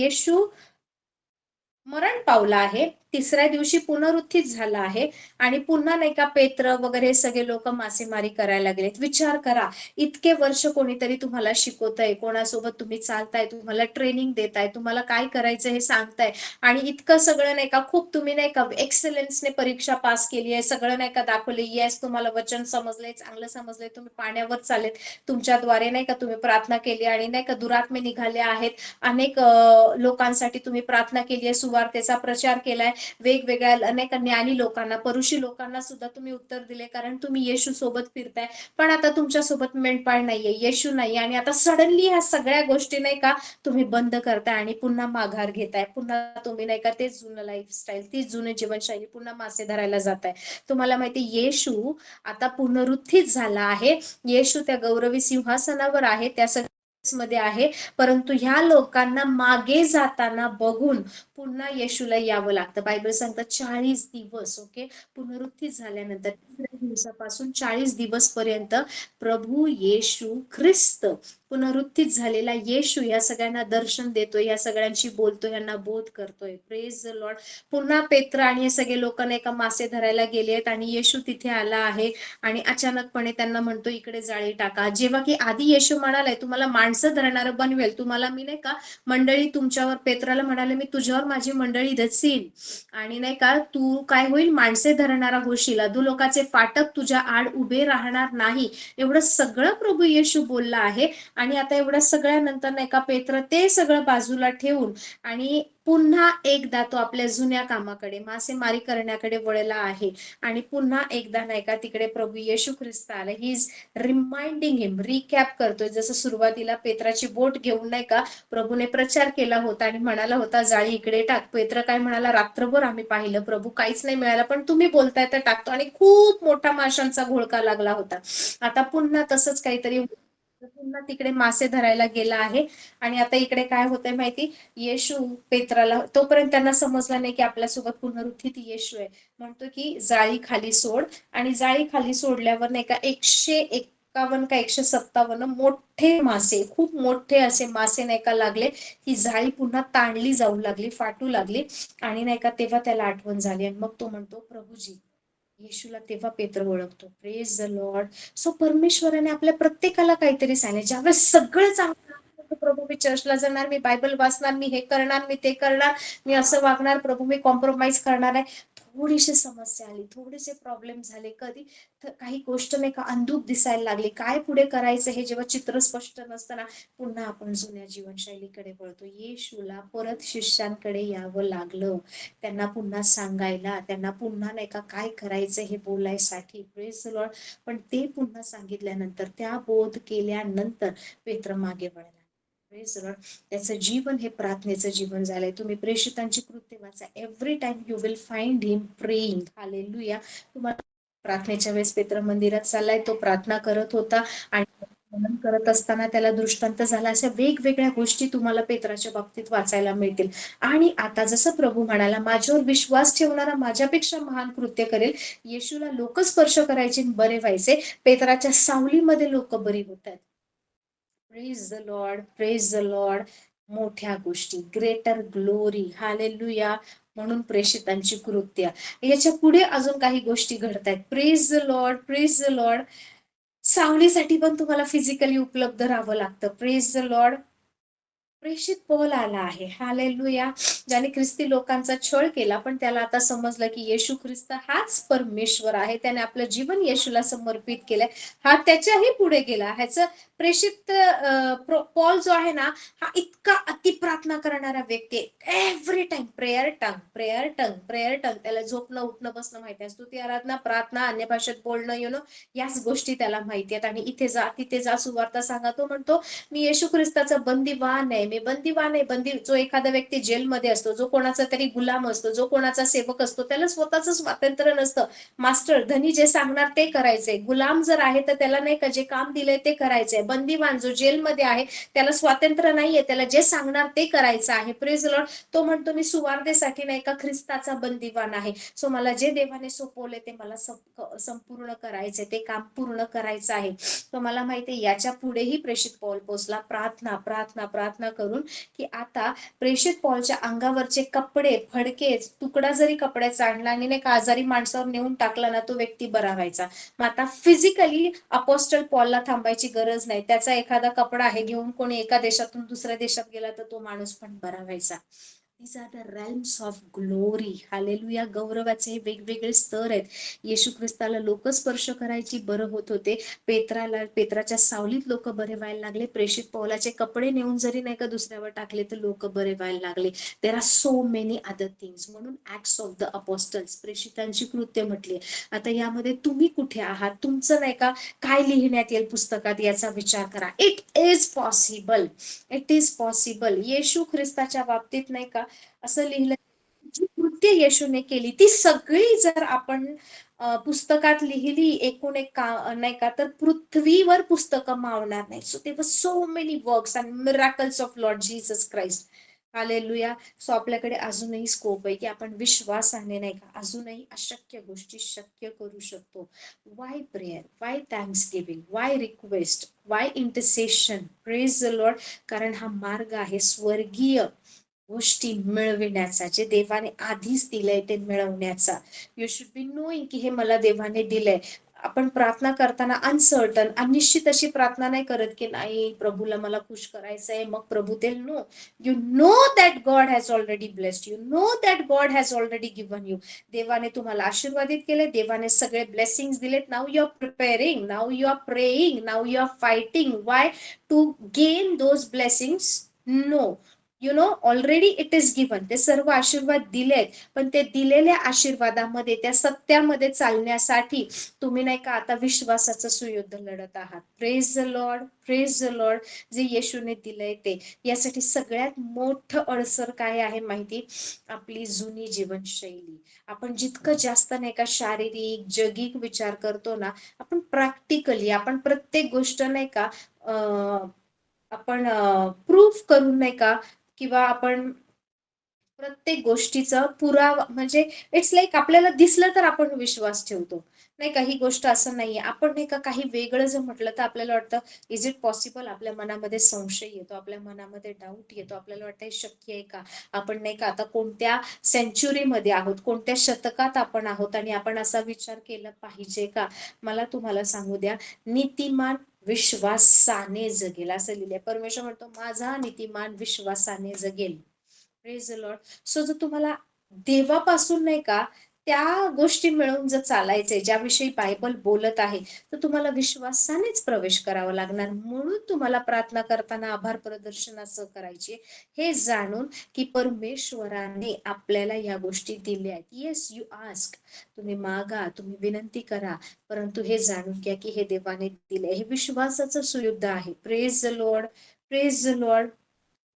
येशू मरण पावला आहे, तिसऱ्या दिवशी पुनरुत्थित झाला आहे आणि पुन्हा नाही का पेत्र वगैरे हे सगळे लोक मासेमारी करायला लागलेत. विचार करा, इतके वर्ष कोणीतरी तुम्हाला शिकवतंय, कोणासोबत तुम्ही चालताय, तुम्हाला ट्रेनिंग देताय, तुम्हाला काय करायचं हे सांगताय आणि इतकं सगळं नाही का, खूप तुम्ही नाही का एक्सलन्सने परीक्षा पास केली आहे, सगळं नाही का दाखवले, येस तुम्हाला वचन समजलंय, चांगलं समजलंय, तुम्ही पाण्यावर चालेत, तुमच्याद्वारे नाही का तुम्ही प्रार्थना केली आणि नाही का दुरात्मे निघाले आहेत, अनेक लोकांसाठी तुम्ही प्रार्थना केली आहे, सुवार्तेचा प्रचार केलाय, वेगवेगळ्या अनेक ज्ञानी लोकांना, परुषी लोकांना सुद्धा तुम्ही उत्तर दिले, कारण तुम्ही येशू सोबत फिरताय. पण आता तुमच्या सोबत मेंढपाळ नाहीये, येशू नाही, आणि आता सडनली ह्या सगळ्या गोष्टी नाही का तुम्ही बंद करताय आणि पुन्हा माघार घेताय, पुन्हा तुम्ही नाही का तेच जुनं लाईफस्टाईल, तीच जुनी जीवनशैली, पुन्हा मासे धरायला जाताय. तुम्हाला माहिती येशू आता पुनरुत्थित झाला आहे, येशू त्या गौरवी सिंहासनावर आहे, त्या मध्ये आहे, परंतु ह्या लोकांना मागे जाताना बघून पुन्हा येशूला यावं लागतं. बायबल सांगतात 40 दिवस, ओके, पुनरुत्थित झाल्यानंतर तिसऱ्या दिवसापासून 40 दिवस पर्यंत प्रभू येशू ख्रिस्त, पुनरुत्थित झालेला येशू या सगळ्यांना दर्शन देतोय, या सगळ्यांशी बोलतोय, यांना बोध करतोय. Praise the Lord. पुन्हा पेत्र आणि हे सगळे लोक नाही का मासे धरायला गेले आहेत आणि येशू तिथे आला आहे आणि अचानकपणे त्यांना म्हणतो इकडे जाळी टाका. जेव्हा की आधी येशू म्हणालाय तुम्हाला माणसं धरणारं बनवेल, तुम्हाला मी नाही का मंडळी तुमच्यावर, पेत्राला म्हणाले मी तुझ्यावर माझी मंडळी रचील आणि नाही का तू काय होईल, माणसे धरणारा होशील, अधोलोकाचे फाटक तुझ्या आड उभे राहणार नाही. एवढं सगळं प्रभू येशू बोलला आहे आणि आता एवढ्या सगळ्यानंतर नाही का पेत्र ते सगळं बाजूला ठेवून आणि पुन्हा एकदा तो आपल्या जुन्या कामाकडे, मासेमारी करण्याकडे वळला आहे आणि पुन्हा एकदा नाही का तिकडे प्रभू येशू ख्रिस्त आले. He is reminding him, recap करतोय, जसं सुरुवातीला पेत्राची बोट घेऊन नाही का प्रभूने प्रचार केला होता आणि म्हणाला होता जाळी इकडे टाक. पेत्र काय म्हणाला, रात्रभर आम्ही पाहिलं प्रभू, काहीच नाही मिळालं, पण तुम्ही बोलताय तर टाकतो, आणि खूप मोठा माशांचा घोळका लागला होता. आता पुन्हा तसंच काहीतरी, पुन्हा तिकडे मासे धरायला गेला आहे आणि आता इकडे काय होतंय माहिती, येशू पेत्राला, तोपर्यंत त्यांना समजलं नाही की आपल्यासोबत पुनरुत्थित येशू आहे, म्हणतो की जाळी खाली सोड, आणि जाळी खाली सोडल्यावर नाही का 151 का 157 मोठे मासे, खूप मोठे असे मासे नाही का लागले. ही जाळी पुन्हा ताणली जाऊ लागली, फाटू लागली आणि नाही का तेव्हा त्याला आठवण झाली आणि मग तो म्हणतो प्रभूजी, येशूला तेव्हा पेत्र ओळखतो. Praise the Lord. सो परमेश्वराने आपल्या प्रत्येकाला काहीतरी सांगितलं, ज्यावेळेस सगळं चांगलं, प्रभू मी चर्चला जाणार, मी बायबल वाचणार, मी हे करणार, मी ते करणार, मी असं वागणार, प्रभू मी कॉम्प्रोमाइज करणार आहे, थोडीशी समस्या आली, थोडेसे प्रॉब्लेम झाले, कधी काही गोष्ट नाही का अंधुक दिसायला लागली, काय पुढे करायचं हे जेव्हा चित्र स्पष्ट नसताना पुन्हा आपण जुन्या जीवनशैलीकडे वळतो. येशूला परत शिष्यांकडे यावं लागलं, त्यांना पुन्हा सांगायला, त्यांना पुन्हा नाही का काय करायचं हे बोलायसाठी. Praise the Lord. पण ते पुन्हा सांगितल्यानंतर, त्या बोध केल्यानंतर पेत्र मागे वळला. Praise the Lord. त्याचं जीवन हे प्रार्थनेचं जीवन झालंय. तुम्ही प्रेषितांची कृत्य वाचा, every time you will find him praying. Hallelujah. तुम्हाला प्रार्थनेच्या वेळेस पेत्र मंदिरात चाललाय, तो प्रार्थना करत होता आणि मनन करत असताना त्याला दृष्टांत झाला. अशा वेगवेगळ्या गोष्टी तुम्हाला पेत्राच्या बाबतीत वाचायला मिळतील. आणि आता जसं प्रभू म्हणाला, माझ्यावर विश्वास ठेवणारा माझ्यापेक्षा महान कृत्य करेल. येशूला लोक स्पर्श करायचे, बरे व्हायचे, पेत्राच्या सावलीमध्ये लोक बरी होत आहेत. Praise the Lord, praise the Lord. मोठ्या गोष्टी, ग्रेटर ग्लोरी, हालेलुया. म्हणून प्रेषितांची कृत्य, याच्या पुढे अजून काही गोष्टी घडतायत. Praise the Lord, praise the Lord. सावलीसाठी पण तुम्हाला फिजिकली उपलब्ध राहावं लागतं. Praise the Lord. प्रेषित पौल आला आहे, हालेलुया, ज्याने ख्रिस्ती लोकांचा छळ केला, पण त्याला आता समजलं की येशू ख्रिस्त हाच परमेश्वर आहे. त्याने आपलं जीवन येशूला समर्पित केलंय. हा त्याच्याही पुढे गेला. ह्याचं प्रेषित पॉल जो आहे ना, हा इतका अति प्रार्थना करणारा व्यक्ती आहे. एव्हरी टाइम प्रेयर टंग, प्रेयर टंग, प्रेयर टंग. त्याला झोपणं, उठणं, बसणं माहिती आहे, स्तुती आराधना, प्रार्थना, अन्य भाषेत बोलणं, याच गोष्टी त्याला माहिती आहेत. आणि इथे जा, तिथे जा, सुवार्ता सांगा. तो म्हणतो मी येशू ख्रिस्ताचा बंदीवान आहे, मी बंदीवान आहे. जो एखादा व्यक्ती जेलमध्ये असतो, जो कोणाचा तरी गुलाम असतो, जो कोणाचा सेवक असतो, त्याला स्वतःच स्वातंत्र्य नसतं. मास्टर धनी जे सांगणार ते करायचंय. गुलाम जर आहे तर त्याला नाही का जे काम दिलंय ते करायचंय. बंदीवान जो जेलमध्ये आहे त्याला स्वातंत्र्य नाहीये, त्याला जे सांगणार ते करायचं आहे. Praise Lord. तो म्हणतो मी सुवार्तेसाठी नाही का ख्रिस्ताचा बंदीवान आहे. सो मला जे देवाने सोपवले ते मला संपूर्ण करायचंय, ते काम पूर्ण करायचं आहे. तो मला माहितीये याच्या पुढेही प्रेषित पौल पोचला. प्रार्थना, प्रार्थना, प्रार्थना करून की आता प्रेषित पॉलच्या अंगावरचे कपडे, फडके, तुकडा जरी कपड्याचा आणला आणि नाही का आजारी माणसावर नेऊन टाकला ना, तो व्यक्ती बरा व्हायचा. मग आता फिजिकली अपोस्टल पॉलला थांबायची गरज नाही. त्याचा एखादा कपडा आहे घेऊन कोणी एका देशातून दुसऱ्या देशात गेला तर तो माणूस पण बरा व्हायचा. These are the realms of glory. Hallelujah. गौरवाचे हे वेगवेगळे स्तर आहेत. येशू ख्रिस्ताला लोक स्पर्श करायची, बरं होत होते. पेत्राच्या सावलीत लोक बरे व्हायला लागले. प्रेषित पौलाचे कपडे नेऊन जरी नाही का दुसऱ्यावर टाकले तर लोक बरे व्हायला लागले. There are so many other things. म्हणून ऍक्ट्स ऑफ द अपॉस्टल्स, प्रेषितांची कृत्य म्हटली. आता यामध्ये तुम्ही कुठे आहात, तुमचं नाही का काय लिहिण्यात येईल पुस्तकात याचा विचार करा. It is possible, it is possible. येशू ख्रिस्ताच्या बाबतीत नाही का असं लिहिलं, जी कृत्य येशूने केली ती सगळी जर आपण पुस्तकात लिहिली एकूण एक नाही का, तर पृथ्वीवर पुस्तकं मावणार नाही. So there were so many works and miracles of Lord Jesus Christ. Hallelujah. So आपल्याकडे अजूनही स्कोप आहे की आपण विश्वासाने नाही का अजूनही अशक्य गोष्टी शक्य करू शकतो. Y prayer, Y Thanksgiving, Y request, Y intercession. Praise the Lord. कारण हा मार्ग आहे स्वर्गीय गोष्टी मिळविण्याचा, जे देवाने आधीच दिलंय ते मिळवण्याचा. यू शुड बी नोईंग की हे मला देवाने दिलंय. आपण प्रार्थना करताना अनसर्टन, अनिश्चित अशी प्रार्थना नाही करत की नाही प्रभूला मला खुश करायचंय मग प्रभू ते. No, you know that God has already blessed you, know that God has already given you. देवाने तुम्हाला आशीर्वादित केले, देवाने सगळे ब्लेसिंग दिलेत. Now you are preparing, now you are praying, now you are fighting. Why? To gain those blessings? No, you know already it is given. ते सर्व आशीर्वाद दिलेत, पण ते दिलेल्या आशीर्वादामध्ये त्या सत्यामध्ये चालण्यासाठी तुम्ही नाही का आता विश्वासाचं सुयुद्ध लढत आहात. Praise the Lord, praise the Lord. जे येशूने दिलंय ते. यासाठी सगळ्यात मोठं अडसर काय आहे माहिती? आपली जुनी जीवनशैली. आपण जितकं जास्त नाही का शारीरिक जगिक विचार करतो ना, आपण प्रॅक्टिकली आपण प्रत्येक गोष्ट नाही का आपण प्रूफ करून नाही का, किंवा आपण प्रत्येक गोष्टीचा पुरावा म्हणजे इट्स लाईक आपल्याला दिसलं तर आपण विश्वास ठेवतो नाही का. ही गोष्ट असं नाहीये. आपण नाही का काही वेगळं जर म्हटलं तर आपल्याला वाटतं इज इट पॉसिबल. आपल्या मनामध्ये संशय येतो, आपल्या मनामध्ये डाऊट येतो, आपल्याला वाटतं हे शक्य आहे का. आपण नाही का आता कोणत्या सेंच्युरीमध्ये आहोत, कोणत्या शतकात आपण आहोत आणि आपण असा विचार केला पाहिजे का. मला तुम्हाला सांगू द्या, नीतिमान विश्वासाने जगेल असं लिहिलंय. परमेश्वर म्हणतो माझा नीतिमान विश्वासाने जगेल. Praise the Lord. सो जर तुम्हाला देवापासून नाही का त्या गोष्टी मिळवून जर चालायचे ज्याविषयी बायबल बोलत आहे, तर तुम्हाला विश्वासानेच प्रवेश करावा लागणार. म्हणून तुम्हाला प्रार्थना करताना आभार प्रदर्शनाचं करायची, हे जाणून की परमेश्वराने आपल्याला या गोष्टी दिल्या आहेत. येस, यू आस्क, तुम्ही मागा, तुम्ही विनंती करा, परंतु हे जाणून घ्या की हे देवाने दिले. हे विश्वासाचं सुयुद्ध आहे. Praise the Lord, praise the Lord.